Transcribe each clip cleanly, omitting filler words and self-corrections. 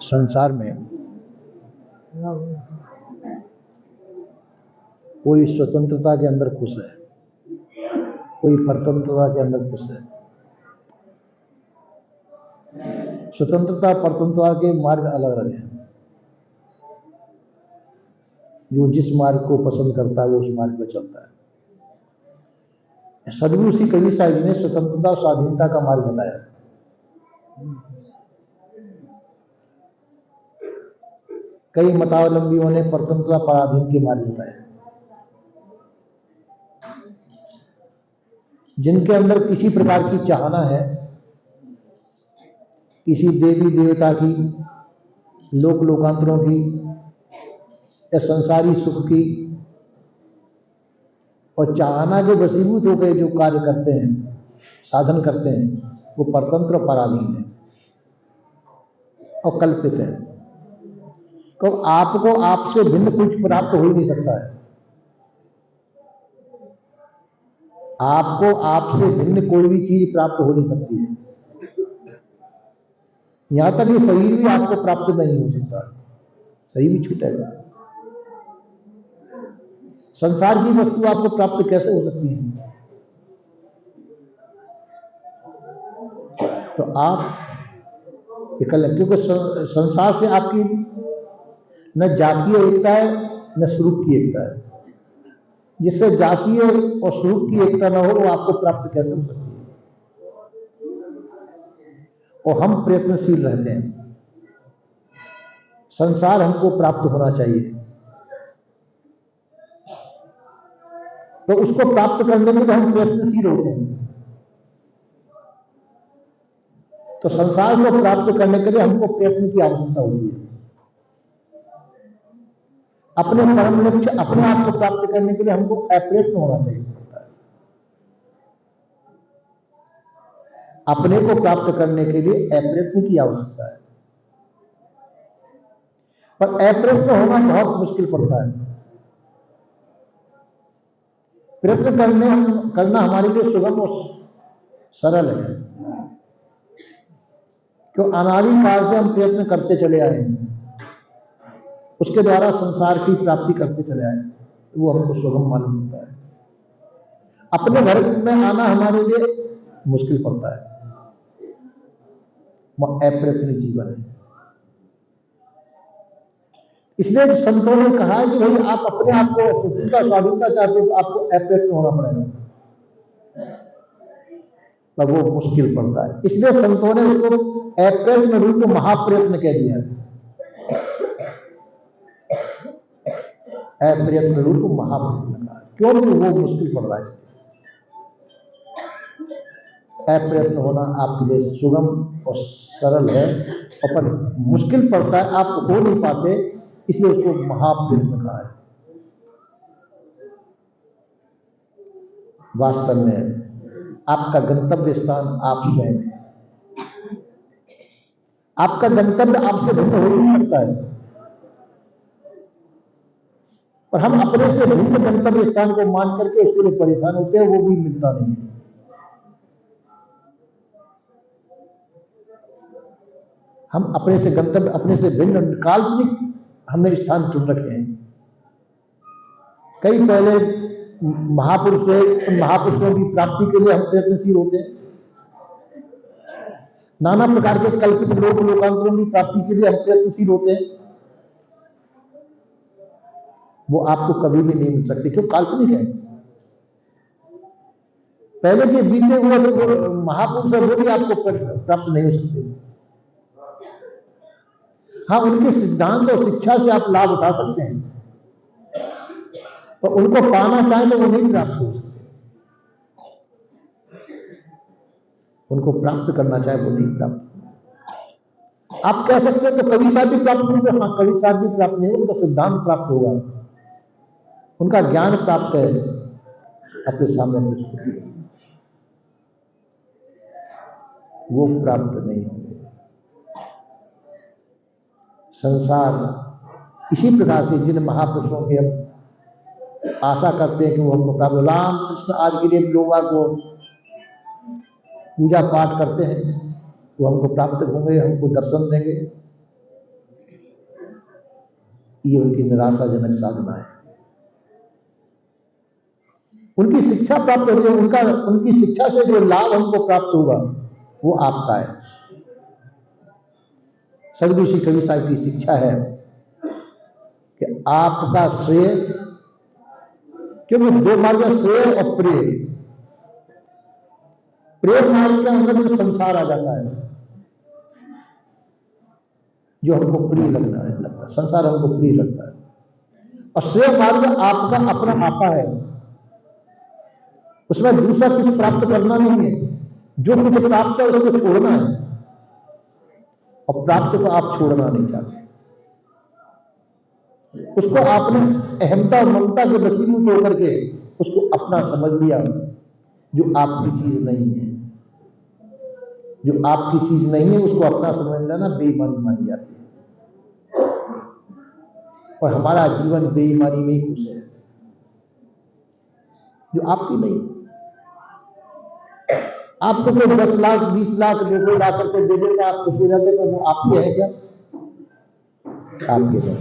संसार में कोई स्वतंत्रता के अंदर खुश है, कोई परतंत्रता के अंदर खुश है। स्वतंत्रता परतंत्रता के मार्ग अलग अलग हैं। जो जिस मार्ग को पसंद करता है वो उस मार्ग पर चलता है। सदगुरु श्री कबीर साहिब ने स्वतंत्रता स्वाधीनता का मार्ग बताया। कई मतावलंबियों ने परतंत्रता पराधीन के मार्ग बताए। जिनके अंदर किसी प्रकार की चाहना है, किसी देवी देवता की, लोक लोकांतरों की या संसारी सुख की, और चाहना के वशीभूत होकर जो कार्य करते हैं, साधन करते हैं, वो परतंत्र पराधीन है और कल्पित है। तो आपको आपसे भिन्न कुछ प्राप्त हो ही नहीं सकता है। आपको आपसे भिन्न कोई भी चीज प्राप्त हो नहीं सकती है। यहां तक कि शरीर भी आपको प्राप्त नहीं हो सकता, शरीर भी छूटेगा। संसार की वस्तु आपको प्राप्त कैसे हो सकती है? तो आप एकल, क्योंकि संसार से आपकी न जातीय एकता है न स्वरूप की एकता है। जिससे जातीय और स्वरूप की एकता न हो वो आपको प्राप्त कैसे हो सकती है? और हम प्रयत्नशील रहते हैं, संसार हमको प्राप्त होना चाहिए, तो उसको प्राप्त करने के लिए हम प्रयत्नशील होते हैं। तो संसार को प्राप्त करने के लिए हमको प्रयत्न की आवश्यकता होती है। अपने परम लक्ष्य अपने आप को प्राप्त करने के लिए हमको अप्रयत्न होना चाहिए। अपने को प्राप्त करने के लिए अप्रयत्न की आवश्यकता है, पर अप्रयत्न होना बहुत मुश्किल पड़ता है। प्रयत्न करना हमारे लिए सुगम और सरल है, क्यों अनादि काल से हम प्रयत्न करते चले आए हैं, उसके द्वारा संसार की प्राप्ति करते चले आए, वो हमको सुगम मालूम होता है। अपने घर में आना हमारे लिए मुश्किल पड़ता है, वह अप्रयत्न जीवन है। इसलिए संतों ने कहा है कि भाई आप अपने आप को स्वतंत्रता स्वाधीनता चाहते हो तो आपको अप्रयत्न होना पड़ेगा, तब वो मुश्किल पड़ता है। इसलिए संतों ने उसको अप्रयत्न रूप महाप्रयत्न कह दिया है। अप्रयत्न रूप महाप्रयत्न का, क्योंकि वो मुश्किल पड़ रहा है। अप्रयत्न होना आपके लिए सुगम और सरल है, और पर मुश्किल पड़ता है, आप हो नहीं पाते, इसलिए उसको महाप्रयत्न कहा है। वास्तव में आपका गंतव्य स्थान आप स्वयं है। आपका गंतव्य आपसे भिन्न हो नहीं सकता है, और हम अपने से भिन्न गंतव्य स्थान को मान करके उसके लिए परेशान होते हैं, वो भी मिलता नहीं है। हम अपने से गंतव्य, अपने से भिन्न काल्पनिक हमने स्थान चुन रखे हैं। कई पहले महापुरुष है, महापुरुषों की प्राप्ति के लिए हम प्रयत्नशील होते हैं। नाना प्रकार के कल्पित लोक लोकांतरों की प्राप्ति के लिए हम प्रयत्नशील होते हैं। वो आपको कभी भी नहीं मिल सकते, क्यों? काल्पनिक है। पहले के बीते हुए जो महापुरुष है वो भी आपको प्राप्त नहीं हो सकते। हाँ, उनके सिद्धांत और शिक्षा से आप लाभ उठा सकते हैं, तो उनको पाना चाहें तो वो नहीं प्राप्त हो सकते। उनको प्राप्त करना चाहे वो नहीं प्राप्त। आप कह सकते हैं तो कवि साहब भी प्राप्त होंगे। हाँ, कवि साहब भी प्राप्त नहीं, उनका सिद्धांत प्राप्त होगा, उनका ज्ञान प्राप्त है अपने सामने, वो प्राप्त नहीं होंगे। संसार इसी प्रकार से जिन महापुरुषों के हम आशा करते हैं कि वो हमको प्राप्त, राम कृष्ण आज के लिए लोग को पूजा पाठ करते हैं, वो हमको प्राप्त होंगे, हमको दर्शन देंगे, ये उनकी निराशाजनक साधना है। उनकी शिक्षा प्राप्त होती है, उनकी शिक्षा से जो लाभ हमको प्राप्त होगा वो आपका है। सदगुरु श्री कबीर साहब की शिक्षा है कि आपका श्रेय, क्योंकि दो मार्ग है, श्रेय और प्रेय। प्रेय मार्ग के अंदर जो संसार आ जाता है, जो हमको प्रिय लगता है, संसार हमको प्रिय लगता है। और श्रेय मार्ग आपका अपना आपा है, उसमें दूसरा कुछ प्राप्त करना नहीं है। जो कुछ प्राप्त है उसको छोड़ना है, और प्राप्त को आप छोड़ना नहीं चाहते। उसको आपने अहमता और ममता के वसीले होकर के उसको अपना समझ लिया, जो आपकी चीज नहीं है। जो आपकी चीज नहीं है उसको अपना समझ लेना बेईमानी मानी जाती है, और हमारा जीवन बेईमानी में ही खुश है, जो आपकी नहीं। आपको कोई 10 लाख 20 लाख रुपए ला करके दे देता, आप खुश हो जाते, तो वो आपके हैं क्या? आपके नहीं।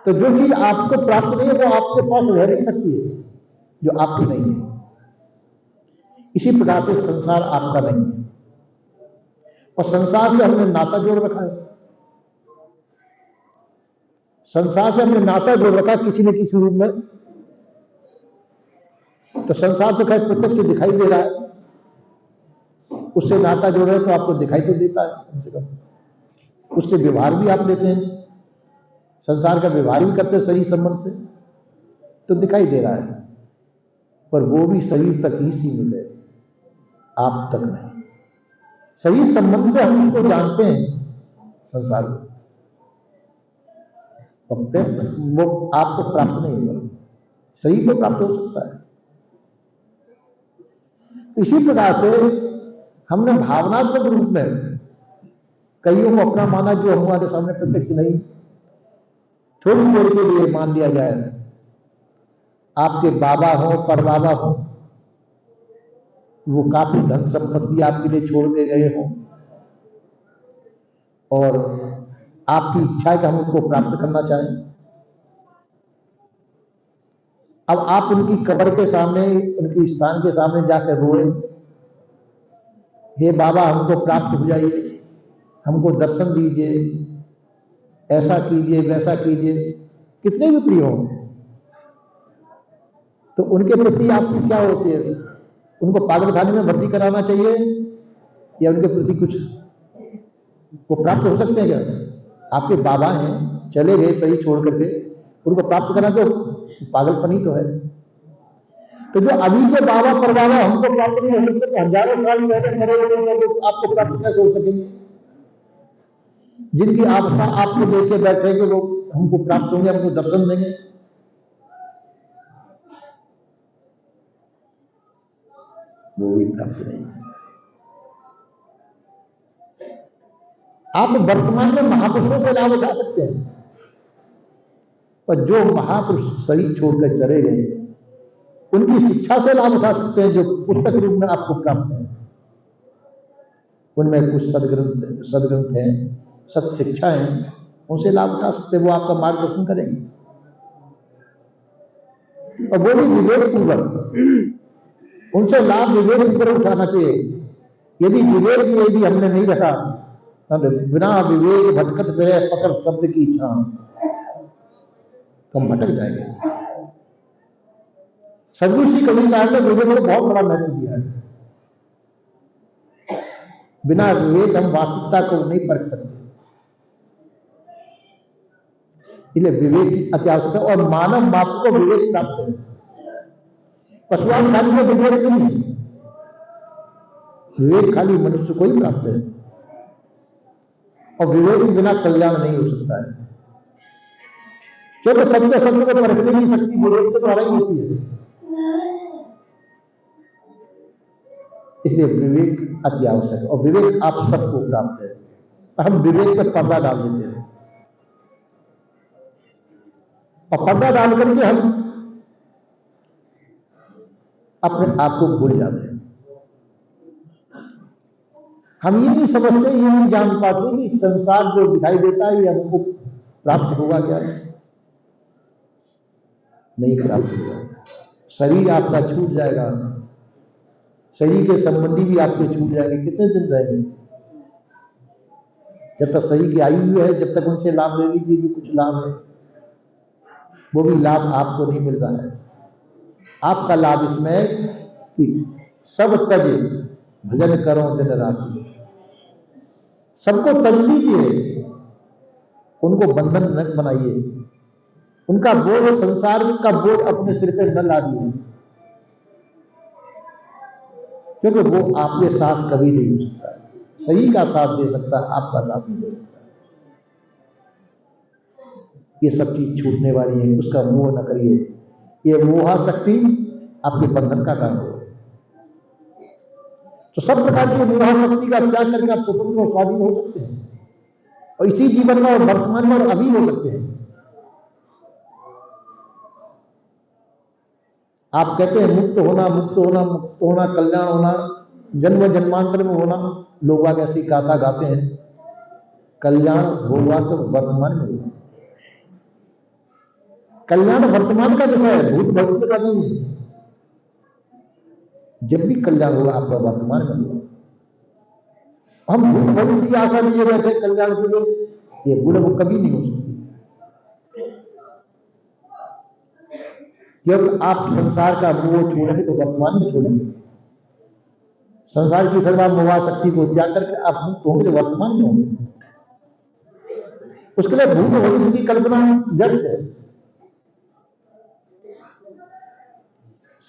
तो जो चीज आपको प्राप्त नहीं है वो आपके पास रह नहीं सकती है, जो आपकी नहीं है। इसी प्रकार से संसार आपका नहीं है, और संसार से हमने नाता जोड़ रखा है। संसार से हमने नाता जोड़ रखा किसी न किसी रूप में। तो संसार तो खैर प्रत्यक्ष दिखाई दे रहा है, उससे नाता जोड़ रहे तो आपको दिखाई तो देता है कम से कम। उससे व्यवहार भी आप लेते हैं, संसार का व्यवहार भी करते हैं शरीर संबंध से, तो दिखाई दे रहा है, पर वो भी शरीर तक ही सीमित है, आप तक नहीं। शरीर संबंध से हम उसको जानते हैं संसार को, वो आपको प्राप्त नहीं होगा, शरीर को प्राप्त हो सकता है। इसी प्रकार से हमने भावनात्मक रूप में कईयों को अपना माना, जो हमारे सामने प्रत्यक्ष नहीं, थोड़ी देर के लिए मान लिया जाए। आपके बाबा हो, परबाबा हो, वो काफी धन संपत्ति आपके लिए छोड़ के गए हो, और आपकी इच्छा है कि हम उसको प्राप्त करना चाहें। अब आप उनकी कब्र के सामने, उनकी स्थान के सामने जाकर रोए, हे बाबा हमको प्राप्त हो जाइए, हमको दर्शन दीजिए, ऐसा कीजिए वैसा कीजिए, कितने भी प्रिय हो, तो उनके प्रति आपकी क्या होती है? उनको पागल खाने में भर्ती कराना चाहिए, या उनके प्रति कुछ वो प्राप्त हो सकते हैं क्या? आपके बाबा हैं, चले गए सही छोड़ करके, उनको प्राप्त करना तो पागलपन ही तो है। तो जो अभी के बाबा परबाबा हमको प्राप्त नहीं हो सकते, तो हजारों साल पहले मरे हुए लोग आपको प्राप्त कैसे हो सकेंगे? जिनकी आशा आपको देख के बैठे कि लोग हमको प्राप्त होंगे, हमको दर्शन देंगे, वो भी प्राप्त नहीं है। आप वर्तमान में महापुरुषों से लाभ उठा सकते हैं, पर जो महापुरुष शरीर छोड़कर चले गए, उनकी शिक्षा से लाभ उठा सकते हैं, जो पुस्तक रूप में आपको प्राप्त है। उनमें कुछ सदग्रंथ हैं, सत शिक्षा है, उनसे लाभ उठा सकते हैं, वो आपका मार्गदर्शन करेंगे, और वो भी विवेक पूर्वक। उनसे लाभ विवेक पूर्वक उठाना चाहिए। यदि विवेक यदि हमने नहीं रखा, बिना विवेक भटकत फिरे पकड़ शब्द की छान, तो हम भटक जाएंगे। सदगुरु श्री कबीर साहब ने विवेक को बहुत बड़ा महत्व दिया है। बिना विवेक हम वास्तविकता को नहीं परख सकते, इसलिए विवेक की अत्यावश्यक है, और मानव मात्र को विवेक प्राप्त है। पशुआन खाली को विवेक नहीं है, विवेक खाली मनुष्य को ही प्राप्त है, और विवेक के बिना कल्याण नहीं हो सकता है, क्योंकि सत्य को परखने की शक्ति विवेक के द्वारा ही होती है। इसलिए विवेक अति आवश्यक है, और विवेक आप सबको प्राप्त है। हम विवेक पर पर्दा डाल देते हैं, और पर्दा डाल करके हम अपने आप को भूल जाते हैं। हम ये नहीं समझते, ये नहीं जान पाते कि संसार जो दिखाई देता है ये हमको प्राप्त होगा क्या? नहीं प्राप्त होगा। शरीर आपका छूट जाएगा, शरीर के संबंधी भी आपके छूट जाएंगे। कितने दिन रहेंगे? जब तक शरीर की आयु है, जब तक उनसे लाभ ले लीजिए जो कुछ लाभ है, वो भी लाभ आपको नहीं मिल रहा है। आपका लाभ इसमें है कि सब तजे भजन करो दिन राति। सबको तज लीजिए, उनको बंधन न बनाइए, उनका बोझ, संसार का बोझ अपने सिर पर न लादिए, क्योंकि वो आपके साथ कभी नहीं हो सकता। शरीर का साथ दे सकता, आपका साथ नहीं दे सकता। ये सब चीज छूटने वाली है, उसका मोह न करिए। ये मोहा शक्ति आपके बंधन का कारण हो। तो सब प्रकार की मोहा शक्ति का त्याग करके आप स्वतंत्र और स्वाधीन हो सकते हैं, और इसी जीवन में और वर्तमान में और अभी हो सकते हैं। आप कहते हैं मुक्त होना, मुक्त होना, मुक्त होना, कल्याण होना, जन्म जन्मांतर में होना। लोग आगे ऐसी गाथा गाते हैं, कल्याण होगा तो वर्तमान में होगा। कल्याण वर्तमान का विषय है, भूत भविष्य का नहीं है। जब भी कल्याण होगा आपका वर्तमान में होगा। हम भूत भविष्य की आशा लिए बैठे कल्याण के लिए, ये गुण वो कभी नहीं हो सकती, क्योंकि आप संसार का मोह छोड़ेंगे तो वर्तमान में छोड़ेंगे। संसार की सर्वा मोहा शक्ति को त्याग करके आप मुक्त होंगे तो वर्तमान में होंगे। उसके लिए भूत भविष्य की कल्पना व्यर्थ है।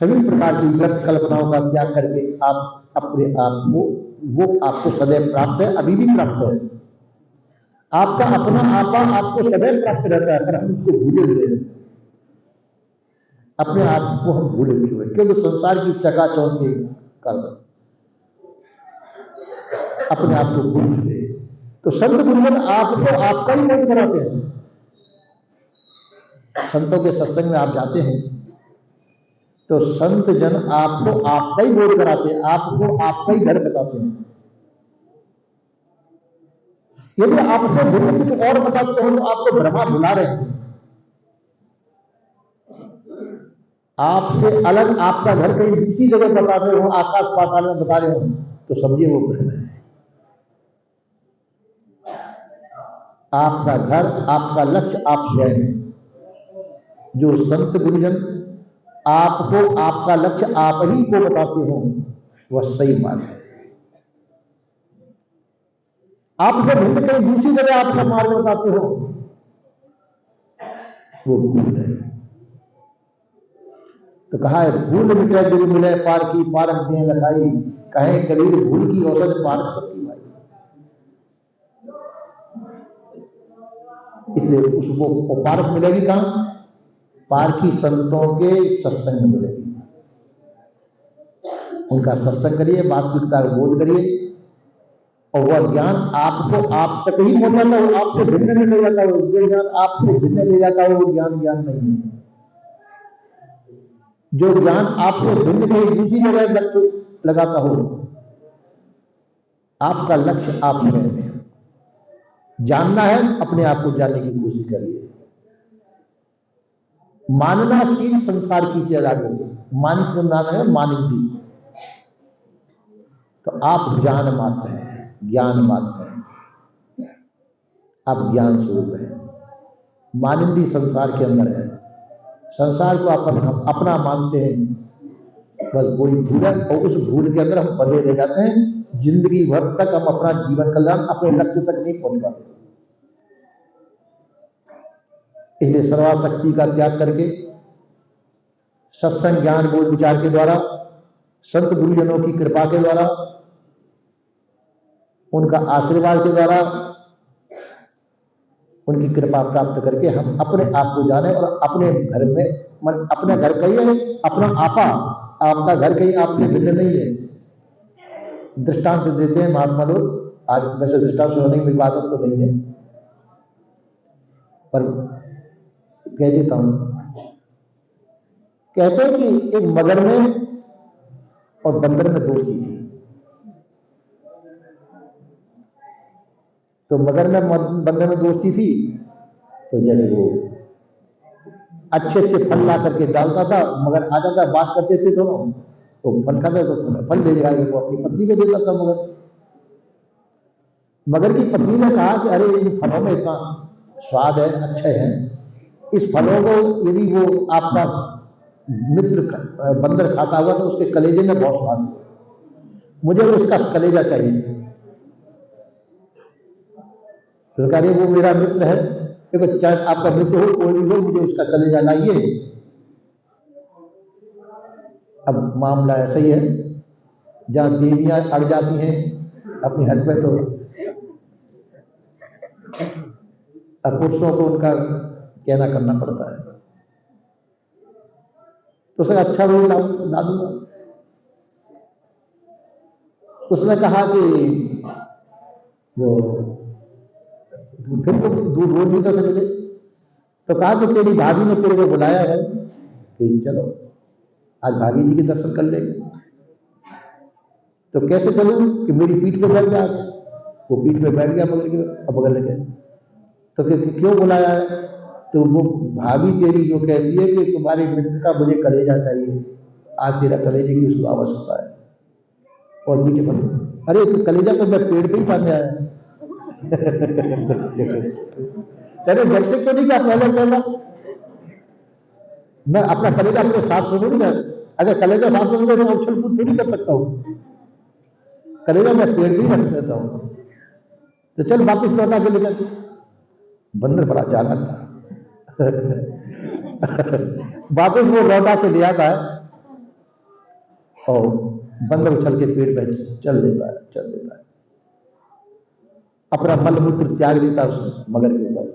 सभी प्रकार की व्यर्थ कल्पनाओं का त्याग करके आप अपने आप को, वो आपको सदैव प्राप्त है, अभी भी प्राप्त है। आपका अपना आपा आपको सदैव प्राप्त रहता है, पर हम उसको भूले हुए हैं। अपने आप को हम भूले हुए हैं, क्योंकि संसार की चकाचौंध के कारण अपने आप को भूल चुके। तो संत गुरुजन आपको आपका ही बोध कराते हैं। संतों के सत्संग में आप जाते हैं तो संत जन आपको आपका ही बोध कराते हैं, आपको आपका ही घर बताते हैं। यदि आपसे भिन्न कुछ और बताते हो तो आपको ब्रह्मा बुला रहे हैं। आपसे अलग आपका घर कहीं दूसरी जगह बता रहे हो, आकाश पाताल में बता रहे हो, तो समझिए वो ब्रह्म है। आपका घर, आपका लक्ष्य आप स्वयं है। जो संत गुरुजन आपको आपका लक्ष्य आप ही को बताते हो, वह सही बात है। आपसे भिन्न कहीं दूसरी जगह आपका मार्ग बताते हो, वो भूल है। तो कहा है भूल मिटे गुरु मिले पार की पारक दे लगाई, कहे कबीर भूल की औसत पारक सबकी भाई। इसलिए उसको पारक मिलेगी कहां? पार की संतों के सत्संग में मिलेगी। उनका सत्संग करिए, वास्तविकता का बोध करिए, और वह ज्ञान आपको आप तक ही पहुंचाता हो, आपसे भिन्न नहीं ले जाता हो। जो ज्ञान आपसे भिन्न ले जाता हो वो ज्ञान ज्ञान नहीं है। जो ज्ञान आपसे भिन्न कहीं दूसरी जगह लगाता हो, आपका लक्ष्य आप में है। जानना है, अपने आप को जानने की कोशिश करिए। मानना तीन संसार की चीज आगे, मानिक नाम है मानिक। तो आप ज्ञान मात्र हैं, ज्ञान मात्र हैं, आप ज्ञान स्वरूप हैं। मानिंदी संसार के अंदर है, संसार को आप अपना मानते हैं, बस वही भूल है, और उस भूल के अंदर हम पड़े रह जाते हैं। जिंदगी भर तक हम अपना जीवन कल्याण, अपने लक्ष्य तक नहीं पहुंच पाते। इसलिए सर्वाशक्ति का त्याग करके सत्संग ज्ञान बोध विचार के द्वारा, संत गुरुजनों की कृपा के द्वारा, उनका आशीर्वाद के द्वारा, उनकी कृपा प्राप्त करके हम अपने आप को जाने, और अपने घर में, अपने घर कहिए, अपना आपा, आपका घर कहीं आपके भिन्न नहीं है। दृष्टांत देते हैं महात्मा लोग। आज वैसे दृष्टांत सुनाने की इबादत तो नहीं है, पर कह देता हूं। कहते हैं कि एक मगर में और बंदर में दोस्ती थी। तो मगर में बंदर में दोस्ती थी, तो जब वो अच्छे अच्छे फल ला करके डालता था, मगर आ जाता, बात करते थे दोनों, तो फल खाते तो फल ले जाएगा, वो अपनी पत्नी को देता था। मगर की पत्नी ने कहा कि अरे इन फलों में इतना स्वाद है, अच्छे हैं, इस फलों को यदि वो आपका मित्र बंदर खाता हुआ तो उसके कलेजे में बहुत स्वाद है, मुझे उसका कलेजा चाहिए। तो कह रहे वो मेरा मित्र है, देखो चाहे आपका मित्र हो कोई भी हो, मुझे उसका कलेजा लाइए। अब मामला ऐसा ही है, जहां देवियां अड़ जाती हैं अपनी हट पे, तो पुरुषों को उनका कहना करना पड़ता है। तो उसे अच्छा रोल ला दूंगा। उसने कहा कि वो फिर तो दूध रोज भी कैसे मिले, तो कहा कि तेरी भाभी ने तेरे को बुलाया है कि चलो आज भाभी जी के दर्शन कर लेंगे। तो कैसे चलूं कि मेरी पीठ पे बैठ जा। वो पीठ पे बैठ गया पकड़ के, अब बगल लगे। तो फिर क्यों बुलाया है? तो वो भाभी तेरी जो कहती है कि तुम्हारे मित्र का मुझे कलेजा चाहिए, आज तेरा कलेजे की उसको आवश्यकता है। और मीठे पर, अरे तो कलेजा तो मैं पेड़ पे ही पाने आया। अरे जब से क्यों नहीं क्या पहले कहना, मैं अपना कलेजा अपने साथ में नहीं, अगर कलेजा साथ में तो उछल कूद थोड़ी कर सकता हूँ, कलेजा मैं पेड़ भी रख देता हूँ। तो चल वापिस लौटा के लेकर। बंदर बड़ा चालाक था। वापिस वो लौटा के ले आता है और बंदर उछल के पेड़ पे चल देता है, अपना मलमूत्र त्याग देता उस मगर के ऊपर।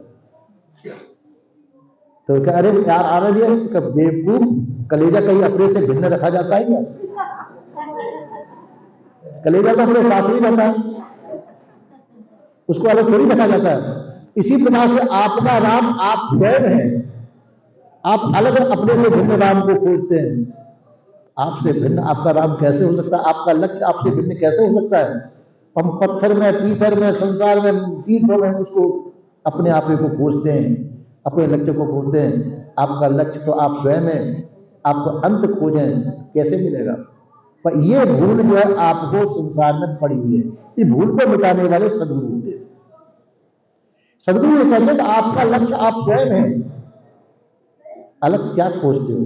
तो क्या, अरे यार आ रही है बेवकूफ, कलेजा कहीं अपने से भिन्न रखा जाता है क्या? कलेजा तो अपने साथ ही रहता है, उसको अलग थोड़ी रखा जाता है। इसी प्रकार से आपका राम आप स्वयं है, आप अलग अपने से भिन्न राम को खोजते हैं। आपसे भिन्न आपका राम कैसे हो सकता है? आपका लक्ष्य आपसे भिन्न कैसे हो सकता है? हम पत्थर में, पीथर में, संसार में, तीर्थों में उसको अपने आप को खोजते हैं, अपने लक्ष्य को खोजते हैं। आपका लक्ष्य तो आप स्वयं है, आपको अंत खोजें कैसे मिलेगा? पर ये भूल जो है आपको संसार में पड़ी हुई है, इस भूल को मिटाने वाले सदगुरु होते हैं। सदगुरु ये कहते हैं कि आपका लक्ष्य आप स्वयं है, अलग क्या खोजते हो?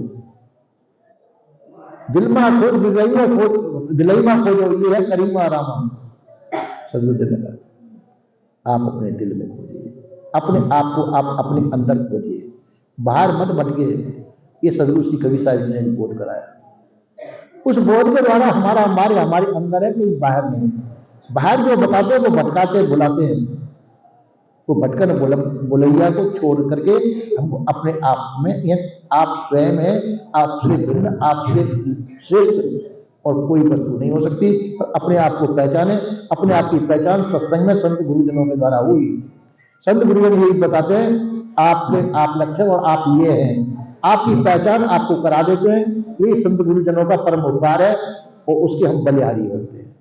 दिल में खोज दिलैमा खोजो, ये है करीमा रामा। सदगुरु ने कहा आप अपने दिल में खोजिए, अपने आप को आप अपने अंदर खोजिए, बाहर मत भटकिए। ये सदगुरु श्री कबीर साहब ने बोध कराया। उस बोध के द्वारा हमारे अंदर है, कोई बाहर नहीं। बाहर जो बताते हैं वो भटकाते बुलाते हैं, वो भटकन बुलैया को छोड़ करके हम अपने आप में, आप स्वयं है, आपसे भिन्न, आपसे श्रेष्ठ और कोई वस्तु नहीं हो सकती। अपने आप को पहचाने, अपने आप की पहचान सत्संग में संत गुरुजनों के द्वारा हुई। संत गुरुजन यही बताते हैं, आप लक्ष्य और आप ये हैं, आपकी पहचान आपको करा देते हैं। ये संत गुरुजनों का परम उपकार है और उसके हम बलिहारी होते हैं।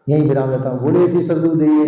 यही विराम लेता हूँ। बोले श्री सदगुरुदेव।